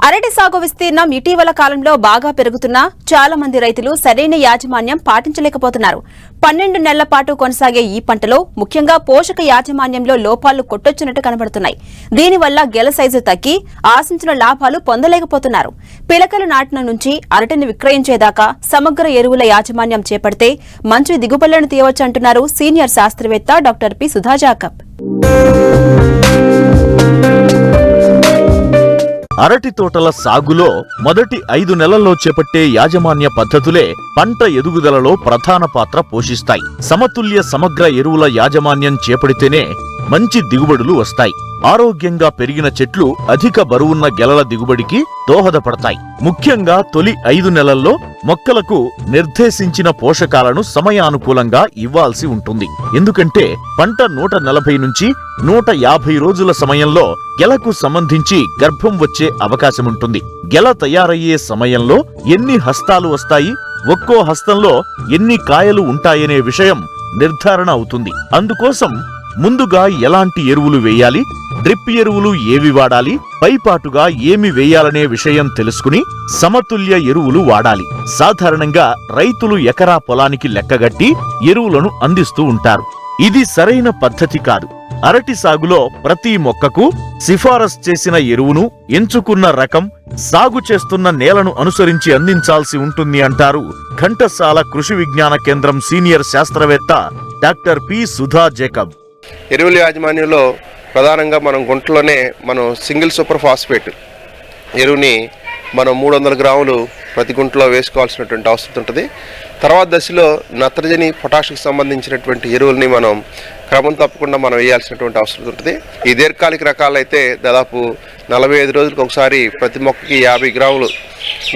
అరటి సాగు విస్తీర్ణం ఇటీవల కాలంలో బాగా పెరుగుతున్నా చాలా మంది రైతులు సరైన యాజమాన్యం పాటించలేకపోతున్నారు. 12 నెలల పాటు కొనసాగే ఈ పంటలో ముఖ్యంగా పోషక యాజమాన్యంలో లోపాలు కొట్టొచ్చినట్టు కనబడుతున్నాయి. దీనివల్ల గెల సైజు తగ్గి ఆశించిన లాభాలు పొందలేకపోతున్నారు. పిలకలు నాటిన నుంచి అరటిని విక్రయించేదాకా సమగ్ర ఎరువుల యాజమాన్యం చేపడితే మంచి దిగుబడులను తీయవచ్చంటున్నారు సీనియర్ శాస్త్రవేత్త డాక్టర్ పి. సుధా జాకబ్. అరటి తోటల సాగులో మొదటి 5 నెలల్లో చేపట్టే యాజమాన్య పద్ధతులే పంట ఎదుగుదలలో ప్రధాన పాత్ర పోషిస్తాయి. సమతుల్య సమగ్ర ఎరువుల యాజమాన్యం చేపడితేనే మంచి దిగుబడులు వస్తాయి. ఆరోగ్యంగా పెరిగిన చెట్లు అధిక బరువున్న గెలల దిగుబడికి దోహదపడతాయి. ముఖ్యంగా తొలి 5 నెలల్లో మొక్కలకు నిర్దేశించిన పోషకాలను సమయానుకూలంగా ఇవ్వాల్సి ఉంటుంది. ఎందుకంటే పంట 140 నుంచి 150 రోజుల సమయంలో గెలకు సంబంధించి గర్భం వచ్చే అవకాశముంటుంది. గెల తయారయ్యే సమయంలో ఎన్ని హస్తాలు వస్తాయి, ఒక్కో హస్తంలో ఎన్ని కాయలు ఉంటాయనే విషయం నిర్ధారణ అవుతుంది. అందుకోసం ముందుగా ఎలాంటి ఎరువులు వేయాలి, డ్రిప్ ఎరువులు ఏవి వాడాలి, పైపాటుగా ఏమి వేయాలనే విషయం తెలుసుకుని సమతుల్య ఎరువులు వాడాలి. సాధారణంగా రైతులు ఎకరా పొలానికి లెక్కగట్టి ఎరువులను అందిస్తూ ఉంటారు. ఇది సరైన పద్ధతి కాదు. అరటి సాగులో ప్రతి మొక్కకు సిఫారసు చేసిన ఎరువును ఎంచుకున్న రకం, సాగు చేస్తున్న నేలను అనుసరించి అందించాల్సి ఉంటుంది అంటారు ఘంటసాల కృషి విజ్ఞాన కేంద్రం సీనియర్ శాస్త్రవేత్త డాక్టర్ పి. సుధా జాకబ్. ఎరువుల యాజమాన్యంలో ప్రధానంగా మనం గుంటలోనే సింగిల్ సూపర్ ఫాస్ఫేట్ ఎరువుని 300 గ్రాములు ప్రతి గుంటలో వేసుకోవాల్సినటువంటి అవసరం ఉంటుంది. తర్వాత దశలో నత్రజని, పొటాషికి సంబంధించినటువంటి ఎరువుల్ని క్రమం తప్పకుండా వేయాల్సినటువంటి అవసరం ఉంటుంది. ఈ దీర్ఘకాలిక రకాలు అయితే దాదాపు 45 రోజులకు ఒకసారి ప్రతి మొక్కకి 50 గ్రాములు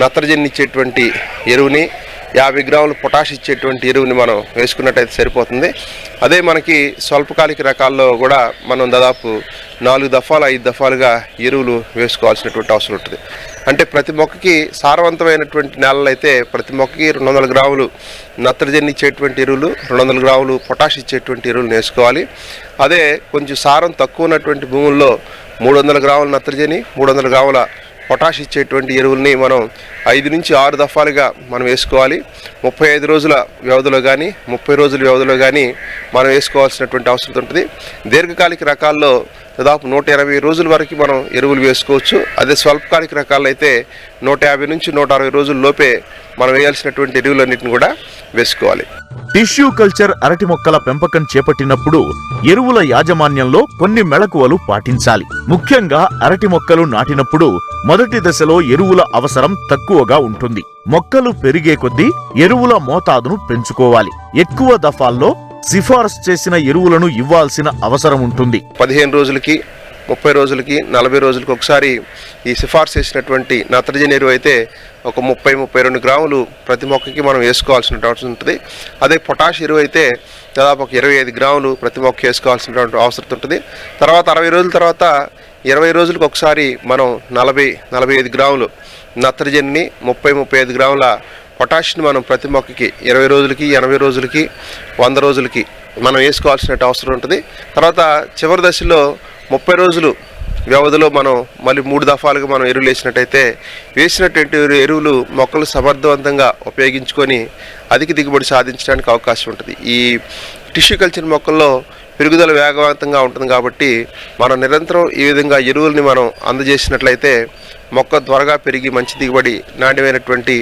నత్రజని ఇచ్చేటువంటి ఎరువుని, 50 గ్రాములు పొటాష్ ఇచ్చేటువంటి ఎరువుని వేసుకున్నట్టయితే సరిపోతుంది. అదే మనకి స్వల్పకాలిక రకాల్లో కూడా దాదాపు 4 దఫాలు 5 దఫాలుగా ఎరువులు వేసుకోవాల్సినటువంటి అవసరం ఉంటుంది. అంటే ప్రతి మొక్కకి సారవంతమైనటువంటి నేలలు అయితే ప్రతి మొక్కకి 200 గ్రాములు నత్రజని ఇచ్చేటువంటి ఎరువులు, 200 గ్రాములు పొటాష్ ఇచ్చేటువంటి ఎరువులు వేసుకోవాలి. అదే కొంచెం సారం తక్కువ ఉన్నటువంటి భూముల్లో 300 గ్రాముల నత్రజని, 300 గ్రాముల పొటాష్ ఇచ్చేటువంటి ఎరువుల్ని 5 నుంచి 6 దఫాలుగా వేసుకోవాలి. 35 రోజుల వ్యవధిలో కానీ 30 రోజుల వ్యవధిలో కానీ వేసుకోవాల్సినటువంటి అవసరం ఉంటుంది. దీర్ఘకాలిక రకాల్లో దాదాపు 120 రోజుల వరకు ఎరువులు వేసుకోవచ్చు. అదే స్వల్పకాలిక రకాల్లో అయితే 150 నుంచి 160 రోజుల లోపే వేయాల్సినటువంటి ఎరువులన్నింటిని కూడా వేసుకోవాలి. టిష్యూ కల్చర్ అరటి మొక్కల పెంపకం చేపట్టినప్పుడు ఎరువుల యాజమాన్యంలో కొన్ని మెళకువలు పాటించాలి. ముఖ్యంగా అరటి మొక్కలు నాటినప్పుడు మొదటి దశలో ఎరువుల అవసరం తక్కువగా ఉంటుంది. మొక్కలు పెరిగే కొద్దీ ఎరువుల మోతాదును పెంచుకోవాలి. ఎక్కువ దఫాల్లో సిఫారసు చేసిన ఎరువులను ఇవ్వాల్సిన అవసరం ఉంటుంది. 15 రోజులకి, 30 రోజులకి, 40 రోజులకి ఒకసారి ఈ సిఫార్సు చేసినటువంటి నత్రజని ఎరువు అయితే ఒక 30-32 గ్రాములు ప్రతి మొక్కకి వేసుకోవాల్సిన అవసరం ఉంటుంది. అదే పొటాష్ ఎరువు అయితే దాదాపు ఒక 25 గ్రాములు ప్రతి మొక్క వేసుకోవాల్సినటువంటి అవసరం ఉంటుంది. తర్వాత 60 రోజుల తర్వాత 20 రోజులకు ఒకసారి 40-45 గ్రాములు నత్రజనిని, 30-35 గ్రాముల పొటాషియం ప్రతి మొక్కకి 20 రోజులకి, 80 రోజులకి, 100 రోజులకి వేసుకోవాల్సిన అవసరం ఉంటుంది. తర్వాత చివరి దశలో 30 రోజులు వ్యవధిలో మళ్ళీ 3 దఫాలుగా ఎరువులు వేసినట్టయితే వేసినటువంటి ఎరువులు మొక్కలు సమర్థవంతంగా ఉపయోగించుకొని అధిక దిగుబడి సాధించడానికి అవకాశం ఉంటుంది. ఈ టిష్యూ కల్చర్ మొక్కల్లో పెరుగుదల వేగవంతంగా ఉంటుంది కాబట్టి నిరంతరం ఈ విధంగా ఎరువుల్ని అందజేసినట్లయితే మొక్క త్వరగా పెరిగి మంచి దిగుబడి, నాణ్యమైనటువంటి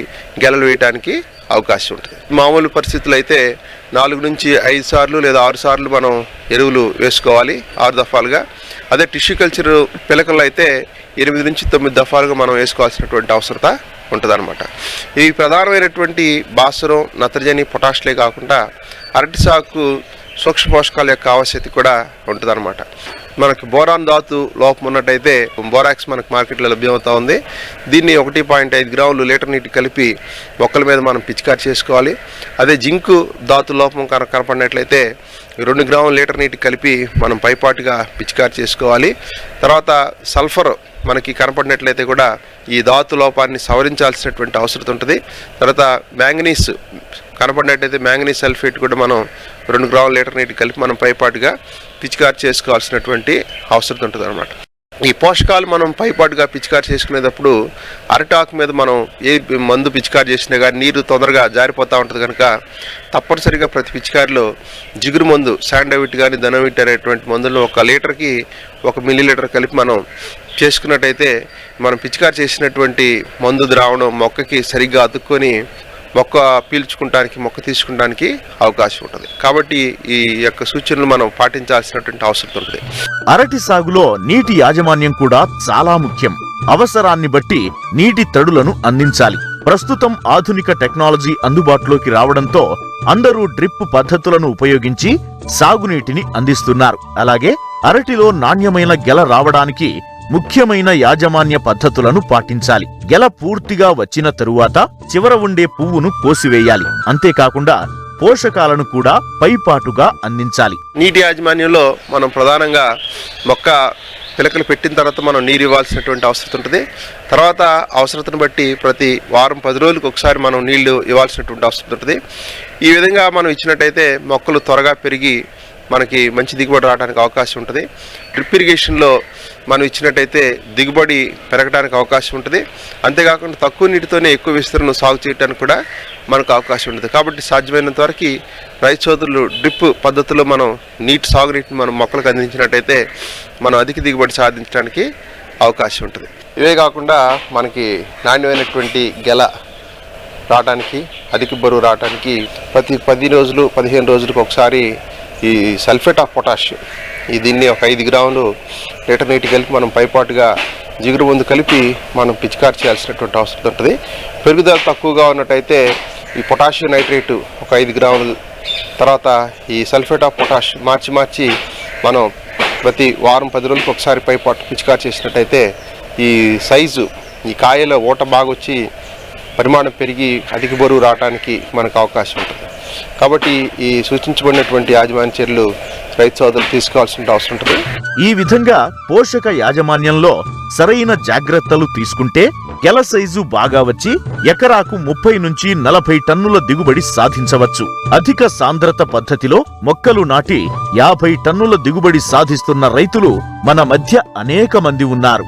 గెలలు వేయడానికి అవకాశం ఉంటుంది. మామూలు పరిస్థితులు అయితే 4 నుంచి 5 సార్లు లేదా 6 సార్లు ఎరువులు వేసుకోవాలి 6 దఫాలుగా. అదే టిష్యూ కల్చర్ పిలకల్లో అయితే 8 నుంచి 9 దఫాలుగా వేసుకోవాల్సినటువంటి అవసరత ఉంటుందన్నమాట. ఈ ప్రధానమైనటువంటి భాస్వరం, నత్రజని, పొటాష్లే కాకుండా అరటి సాగుకు సూక్ష్మ పోషకాల యొక్క ఆవశ్యకత కూడా ఉంటుందన్నమాట. మనకు బోరాన్ ధాతు లోపం ఉన్నట్టయితే బోరాక్స్ మనకు మార్కెట్లో లభ్యమవుతా ఉంది. దీన్ని 1.5 గ్రాములు లీటర్ నీటి కలిపి మొక్కల మీద పిచికారి చేసుకోవాలి. అదే జింకు ధాతు లోపం కనపడినట్లయితే 2 గ్రాముల లీటర్ నీటి కలిపి పైపాటుగా పిచికారి చేసుకోవాలి. తర్వాత సల్ఫర్ మనకి కనపడినట్లయితే కూడా ఈ ధాతు లోపాన్ని సవరించాల్సినటువంటి అవసరం ఉంటుంది. తర్వాత మ్యాంగనీస్ కనపడినట్టయితే మ్యాంగనీస్ సల్ఫేట్ కూడా 2 గ్రాముల లీటర్ నీటి కలిపి పైపాటుగా పిచికారి చేసుకోవాల్సినటువంటి అవసరం ఉంటుంది అన్నమాట. ఈ పోషకాలు మనం పైపాటుగా పిచికారి చేసుకునేటప్పుడు అరటాకు మీద మనం ఏ మందు పిచికారి చేసినా కానీ నీరు తొందరగా జారిపోతూ ఉంటుంది కనుక తప్పనిసరిగా ప్రతి పిచికారిలో జిగురు మందు శాండవిట్ కానీ ధనవిట్ అనేటువంటి మందులను 1 లీటర్కి 1 మిల్లీలీటర్ కలిపి మనం చేసుకున్నట్టయితే మనం పిచికారి చేసినటువంటి మందు ద్రావణం మొక్కకి సరిగ్గా అతుక్కొని మొక్క పీల్చుకుంటానికి మొక్క తీసుకుంటానికి అవకాశం ఉంటుంది. కాబట్టి ఈ యొక్క సూచనలు మనం పాటించాల్సినటువంటి అవసరం ఉంటుంది. అరటి సాగులో నీటి యాజమాన్యం కూడా చాలా ముఖ్యం. అవసరాన్ని బట్టి నీటి తడులను అందించాలి. ప్రస్తుతం ఆధునిక టెక్నాలజీ అందుబాటులోకి రావడంతో అందరూ డ్రిప్ పద్ధతులను ఉపయోగించి సాగునీటిని అందిస్తున్నారు. అలాగే అరటిలో నాణ్యమైన గెల రావడానికి ముఖ్యమైన యాజమాన్య పద్ధతులను పాటించాలి. గెల పూర్తిగా వచ్చిన తరువాత చివర ఉండే పువ్వును కోసివేయాలి. అంతేకాకుండా పోషకాలను కూడా పైపాటుగా అందించాలి. నీటి యాజమాన్యంలో మనం ప్రధానంగా మొక్క పిలకలు పెట్టిన తర్వాత మనం నీరు ఇవ్వాల్సినటువంటి అవసరం ఉంటుంది. తర్వాత అవసరతను బట్టి ప్రతి వారం 10 రోజులకు ఒకసారి మనం నీళ్లు ఇవ్వాల్సినటువంటి అవసరం ఉంటుంది. ఈ విధంగా మనం ఇచ్చినట్టయితే మొక్కలు త్వరగా పెరిగి మనకి మంచి దిగుబడి రావడానికి అవకాశం ఉంటుంది. డ్రిప్ ఇరిగేషన్లో మనం ఇచ్చినట్టయితే దిగుబడి పెరగడానికి అవకాశం ఉంటుంది. అంతేకాకుండా తక్కువ నీటితోనే ఎక్కువ విస్తీర్ణం సాగు చేయడానికి కూడా మనకు అవకాశం ఉంటుంది. కాబట్టి సాధ్యమైనంత వరకు రైతు సోదరులు డ్రిప్ పద్ధతిలో మనం సాగునీటిని మనం మొక్కలకు అందించినట్టయితే మనం అధిక దిగుబడి సాధించడానికి అవకాశం ఉంటుంది. ఇవే కాకుండా మనకి నాణ్యమైనటువంటి గెల రావడానికి, అధిక బరువు రావడానికి ప్రతి 10 రోజులు 15 రోజులకు ఒకసారి ఈ సల్ఫేట్ ఆఫ్ పొటాషియం దీన్ని 1 గ్రాములు లీటర్ నీటి కలిపి మనం పైపాటుగా జిగురు మందు కలిపి మనం పిచికారి చేయాల్సినటువంటి అవసరం ఉంటుంది. పెరుగుదల తక్కువగా ఉన్నట్టయితే ఈ పొటాషియం నైట్రేటు 5 గ్రాములు, తర్వాత ఈ సల్ఫేట్ ఆఫ్ పొటాష్ మార్చి మనం ప్రతి వారం 10 రోజులకు ఒకసారి పైపాటు పిచికారి చేసినట్టయితే ఈ సైజు, ఈ కాయలో ఊట బాగా వచ్చి పరిమాణం పెరిగి అధిక బరువు రావడానికి మనకు అవకాశం ఉంటుంది. కాబట్టి ఈ సూచించబడినటువంటి యాజమాన్య చర్యలు రైతు సోదరులు తీసుకోవాల్సిన అవసరం ఉంటుంది. ఈ విధంగా పోషక యాజమాన్యంలో సరైన జాగ్రత్తలు తీసుకుంటే గెల సైజు బాగా వచ్చి ఎకరాకు 30 నుంచి 40 టన్నుల దిగుబడి సాధించవచ్చు. అధిక సాంద్రత పద్ధతిలో మొక్కలు నాటి 50 టన్నుల దిగుబడి సాధిస్తున్న రైతులు మన మధ్య అనేక మంది ఉన్నారు.